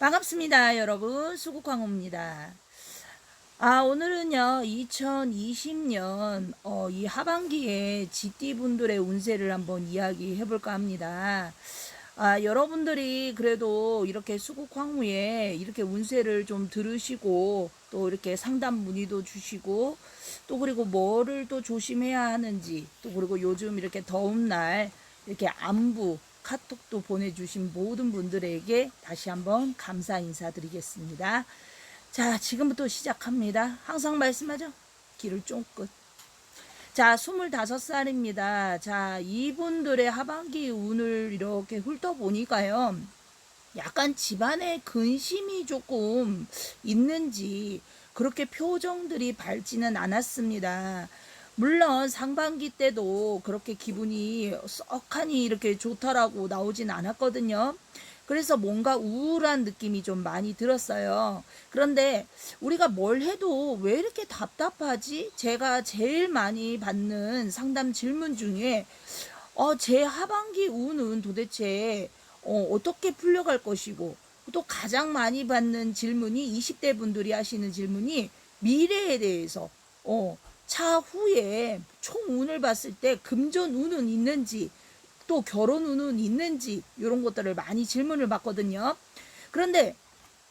반갑습니다, 여러분. 수국광호입니다. 오늘은요, 2020년, 이 하반기에 GT 분들의 운세를 한번 이야기해 볼까 합니다. 여러분들이 그래도 이렇게 수국광후에 이렇게 운세를 좀 들으시고, 또 이렇게 상담 문의도 주시고, 또 그리고 뭐를 또 조심해야 하는지, 또 그리고 요즘 이렇게 더운 날, 이렇게 안부, 카톡도 보내주신 모든 분들에게 다시 한번 감사 인사드리겠습니다. 자, 지금부터 시작합니다. 항상 말씀하죠? 길을 쫑긋. 자, 25살입니다. 자, 이분들의 하반기 운을 이렇게 훑어보니까요. 약간 집안에 근심이 조금 있는지 그렇게 표정들이 밝지는 않았습니다. 물론 상반기 때도 그렇게 기분이 썩하니 이렇게 좋다라고 나오진 않았거든요. 그래서 뭔가 우울한 느낌이 좀 많이 들었어요. 그런데 우리가 뭘 해도 왜 이렇게 답답하지? 제가 제일 많이 받는 상담 질문 중에 제 하반기 운은 도대체 어떻게 풀려갈 것이고, 또 가장 많이 받는 질문이 20대 분들이 하시는 질문이 미래에 대해서 차후에 총 운을 봤을 때 금전 운은 있는지, 또 결혼 운은 있는지, 이런 것들을 많이 질문을 받거든요. 그런데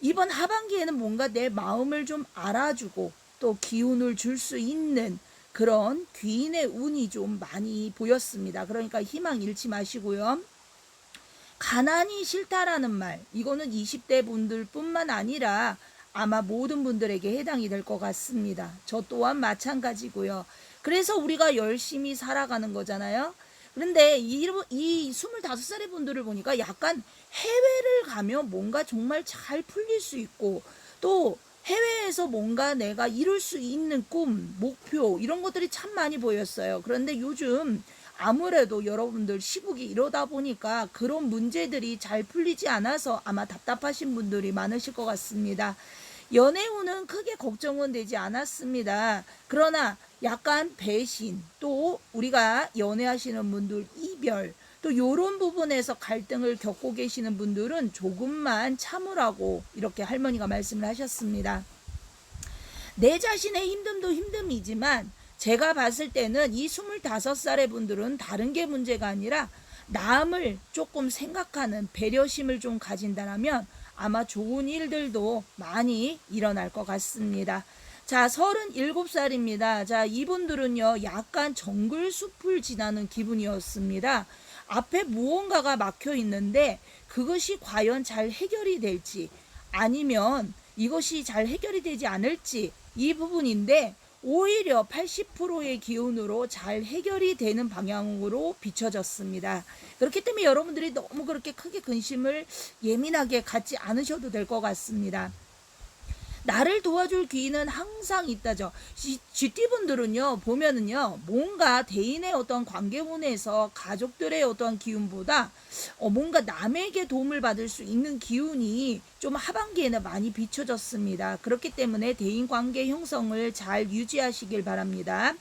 이번 하반기에는 뭔가 내 마음을 좀 알아주고 또 기운을 줄 수 있는 그런 귀인의 운이 좀 많이 보였습니다. 그러니까 희망 잃지 마시고요. 가난이 싫다라는 말, 이거는 20대 분들 뿐만 아니라 아마 모든 분들에게 해당이 될 것 같습니다. 저 또한 마찬가지고요. 그래서 우리가 열심히 살아가는 거잖아요. 그런데 이 25살의 분들을 보니까 약간 해외를 가면 뭔가 정말 잘 풀릴 수 있고, 또 해외에서 뭔가 내가 이룰 수 있는 꿈, 목표, 이런 것들이 참 많이 보였어요. 그런데 요즘 아무래도 여러분들 시국이 이러다 보니까 그런 문제들이 잘 풀리지 않아서 아마 답답하신 분들이 많으실 것 같습니다. 연애운은 크게 걱정은 되지 않았습니다. 그러나 약간 배신, 또 우리가 연애하시는 분들 이별, 또 요런 부분에서 갈등을 겪고 계시는 분들은 조금만 참으라고 이렇게 할머니가 말씀을 하셨습니다. 내 자신의 힘듦도 힘듦이지만 제가 봤을 때는 이 25살의 분들은 다른 게 문제가 아니라 남을 조금 생각하는 배려심을 좀 가진다면 아마 좋은 일들도 많이 일어날 것 같습니다. 자, 37살입니다. 자, 이분들은요, 약간 정글 숲을 지나는 기분이었습니다. 앞에 무언가가 막혀 있는데 그것이 과연 잘 해결이 될지, 아니면 이것이 잘 해결이 되지 않을지, 이 부분인데 오히려 80%의 기운으로 잘 해결이 되는 방향으로 비춰졌습니다. 그렇기 때문에 여러분들이 너무 그렇게 크게 근심을 예민하게 갖지 않으셔도 될 것 같습니다. 나를 도와줄 귀인은 항상 있다죠. GT분들은요, 보면은요, 뭔가 대인의 어떤 관계운에서 가족들의 어떤 기운보다 뭔가 남에게 도움을 받을 수 있는 기운이 좀 하반기에는 많이 비춰졌습니다. 그렇기 때문에 대인 관계 형성을 잘 유지하시길 바랍니다.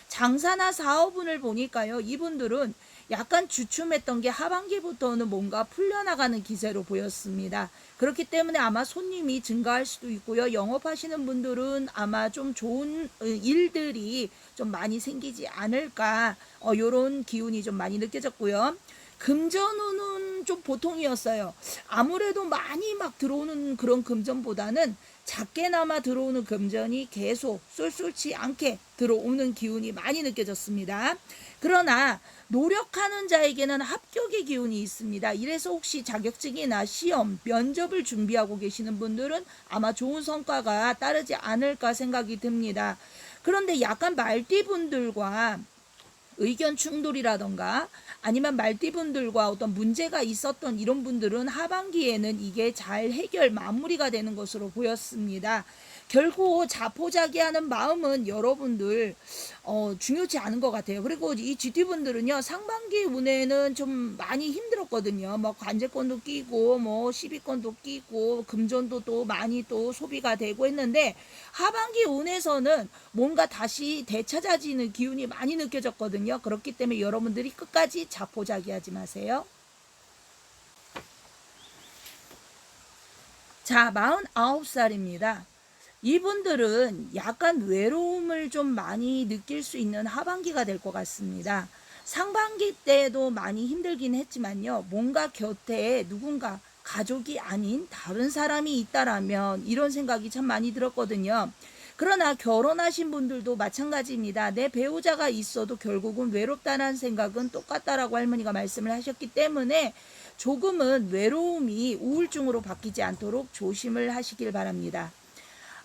장사나 사업운을 보니까요, 이분들은 약간 주춤했던 게 하반기부터는 뭔가 풀려나가는 기세로 보였습니다. 그렇기 때문에 아마 손님이 증가할 수도 있고요. 영업하시는 분들은 아마 좀 좋은 일들이 좀 많이 생기지 않을까, 요런 기운이 좀 많이 느껴졌고요. 금전운은 좀 보통이었어요. 아무래도 많이 막 들어오는 그런 금전보다는 작게나마 들어오는 금전이 계속 쏠쏠치 않게 들어오는 기운이 많이 느껴졌습니다. 그러나 노력하는 자에게는 합격의 기운이 있습니다. 이래서 혹시 자격증이나 시험, 면접을 준비하고 계시는 분들은 아마 좋은 성과가 따르지 않을까 생각이 듭니다. 그런데 약간 말띠분들과 의견 충돌이라던가 아니면 말띠분들과 어떤 문제가 있었던 이런 분들은 하반기에는 이게 잘 해결 마무리가 되는 것으로 보였습니다. 결국 자포자기하는 마음은 여러분들 중요치 않은 것 같아요. 그리고 이 GT분들은요, 상반기 운에는 좀 많이 힘들었거든요. 뭐 관제권도 끼고 뭐 시비권도 끼고 금전도 또 많이 또 소비가 되고 했는데, 하반기 운에서는 뭔가 다시 되찾아지는 기운이 많이 느껴졌거든요. 그렇기 때문에 여러분들이 끝까지 자포자기하지 마세요. 자, 49살입니다. 이분들은 약간 외로움을 좀 많이 느낄 수 있는 하반기가 될 것 같습니다. 상반기 때도 많이 힘들긴 했지만요. 뭔가 곁에 누군가 가족이 아닌 다른 사람이 있다라면 이런 생각이 참 많이 들었거든요. 그러나 결혼하신 분들도 마찬가지입니다. 내 배우자가 있어도 결국은 외롭다는 생각은 똑같다라고 할머니가 말씀을 하셨기 때문에 조금은 외로움이 우울증으로 바뀌지 않도록 조심을 하시길 바랍니다.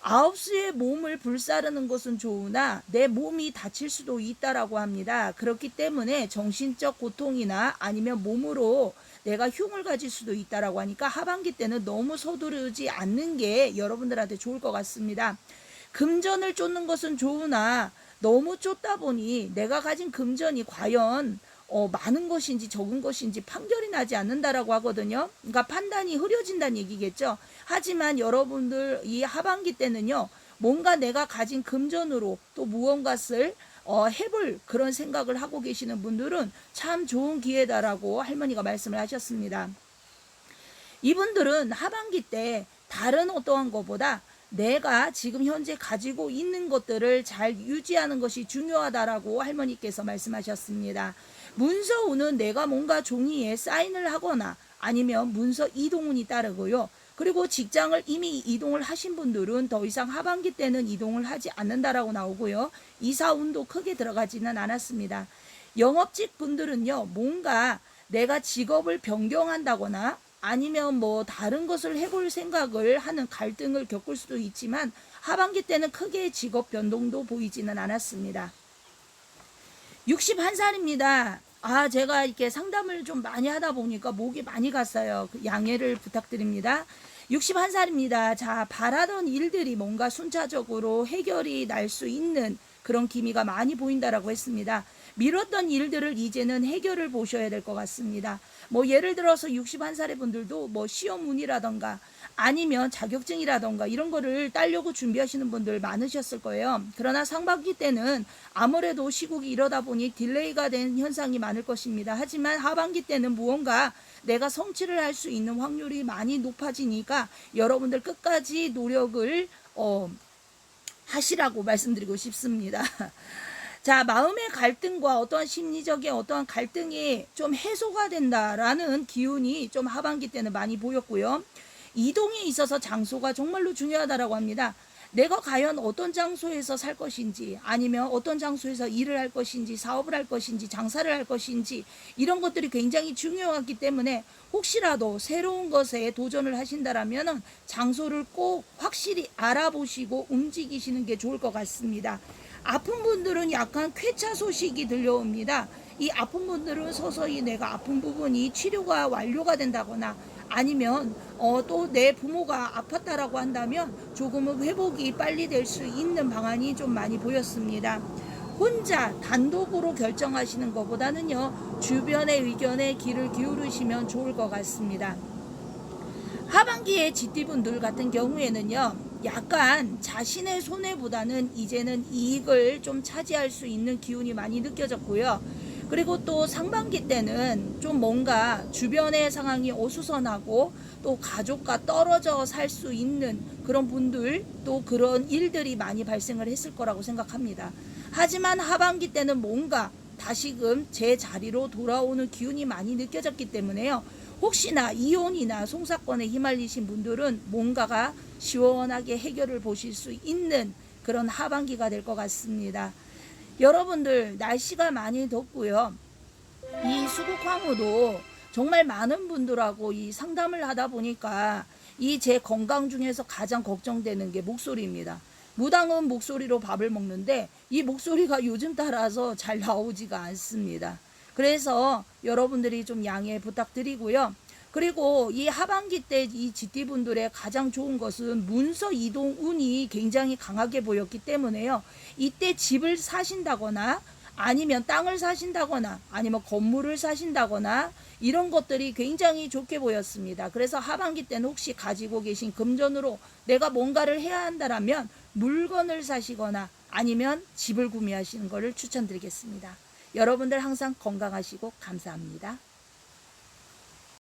아홉수의 몸을 불사르는 것은 좋으나 내 몸이 다칠 수도 있다라고 합니다. 그렇기 때문에 정신적 고통이나 아니면 몸으로 내가 흉을 가질 수도 있다라고 하니까 하반기 때는 너무 서두르지 않는 게 여러분들한테 좋을 것 같습니다. 금전을 쫓는 것은 좋으나 너무 쫓다 보니 내가 가진 금전이 과연 많은 것인지 적은 것인지 판결이 나지 않는다라고 하거든요. 그러니까 판단이 흐려진다는 얘기겠죠. 하지만 여러분들 이 하반기 때는요. 뭔가 내가 가진 금전으로 또 무언가를 해볼 그런 생각을 하고 계시는 분들은 참 좋은 기회다라고 할머니가 말씀을 하셨습니다. 이분들은 하반기 때 다른 어떠한 것보다 내가 지금 현재 가지고 있는 것들을 잘 유지하는 것이 중요하다라고 할머니께서 말씀하셨습니다. 문서운은 내가 뭔가 종이에 사인을 하거나 아니면 문서 이동운이 따르고요. 그리고 직장을 이미 이동을 하신 분들은 더 이상 하반기 때는 이동을 하지 않는다라고 나오고요. 이사운도 크게 들어가지는 않았습니다. 영업직 분들은요. 뭔가 내가 직업을 변경한다거나 아니면 뭐 다른 것을 해볼 생각을 하는 갈등을 겪을 수도 있지만 하반기 때는 크게 직업 변동도 보이지는 않았습니다. 61살입니다. 제가 이렇게 상담을 좀 많이 하다 보니까 목이 많이 갔어요. 양해를 부탁드립니다. 61살입니다. 자, 바라던 일들이 뭔가 순차적으로 해결이 날 수 있는 그런 기미가 많이 보인다라고 했습니다. 미뤘던 일들을 이제는 해결을 보셔야 될 것 같습니다. 뭐 예를 들어서 61살의 분들도 뭐 시험운이라던가 아니면 자격증이라던가 이런 거를 따려고 준비하시는 분들 많으셨을 거예요. 그러나 상반기 때는 아무래도 시국이 이러다 보니 딜레이가 된 현상이 많을 것입니다. 하지만 하반기 때는 무언가 내가 성취를 할 수 있는 확률이 많이 높아지니까 여러분들 끝까지 노력을 하시라고 말씀드리고 싶습니다. 자, 마음의 갈등과 어떠한 심리적인 어떠한 갈등이 좀 해소가 된다라는 기운이 좀 하반기 때는 많이 보였고요. 이동에 있어서 장소가 정말로 중요하다라고 합니다. 내가 과연 어떤 장소에서 살 것인지 아니면 어떤 장소에서 일을 할 것인지 사업을 할 것인지 장사를 할 것인지 이런 것들이 굉장히 중요하기 때문에 혹시라도 새로운 것에 도전을 하신다라면 장소를 꼭 확실히 알아보시고 움직이시는 게 좋을 것 같습니다. 아픈 분들은 약간 쾌차 소식이 들려옵니다. 이 아픈 분들은 서서히 내가 아픈 부분이 치료가 완료가 된다거나 아니면 또 내 부모가 아팠다라고 한다면 조금은 회복이 빨리 될 수 있는 방안이 좀 많이 보였습니다. 혼자 단독으로 결정하시는 것보다는요. 주변의 의견에 귀를 기울이시면 좋을 것 같습니다. 하반기에 GT분들 같은 경우에는요. 약간 자신의 손해보다는 이제는 이익을 좀 차지할 수 있는 기운이 많이 느껴졌고요. 그리고 또 상반기 때는 좀 뭔가 주변의 상황이 어수선하고 또 가족과 떨어져 살 수 있는 그런 분들 또 그런 일들이 많이 발생을 했을 거라고 생각합니다. 하지만 하반기 때는 뭔가 다시금 제 자리로 돌아오는 기운이 많이 느껴졌기 때문에요. 혹시나 이혼이나 송사건에 휘말리신 분들은 뭔가가 시원하게 해결을 보실 수 있는 그런 하반기가 될 것 같습니다. 여러분들 날씨가 많이 덥고요. 이 수국황후도 정말 많은 분들하고 이 상담을 하다 보니까 이 제 건강 중에서 가장 걱정되는 게 목소리입니다. 무당은 목소리로 밥을 먹는데 이 목소리가 요즘 따라서 잘 나오지가 않습니다. 그래서 여러분들이 좀 양해 부탁드리고요. 그리고 이 하반기 때 이 GT분들의 가장 좋은 것은 문서 이동 운이 굉장히 강하게 보였기 때문에요. 이때 집을 사신다거나 아니면 땅을 사신다거나 아니면 건물을 사신다거나 이런 것들이 굉장히 좋게 보였습니다. 그래서 하반기 때는 혹시 가지고 계신 금전으로 내가 뭔가를 해야 한다라면 물건을 사시거나 아니면 집을 구매하시는 것을 추천드리겠습니다. 여러분들 항상 건강하시고 감사합니다.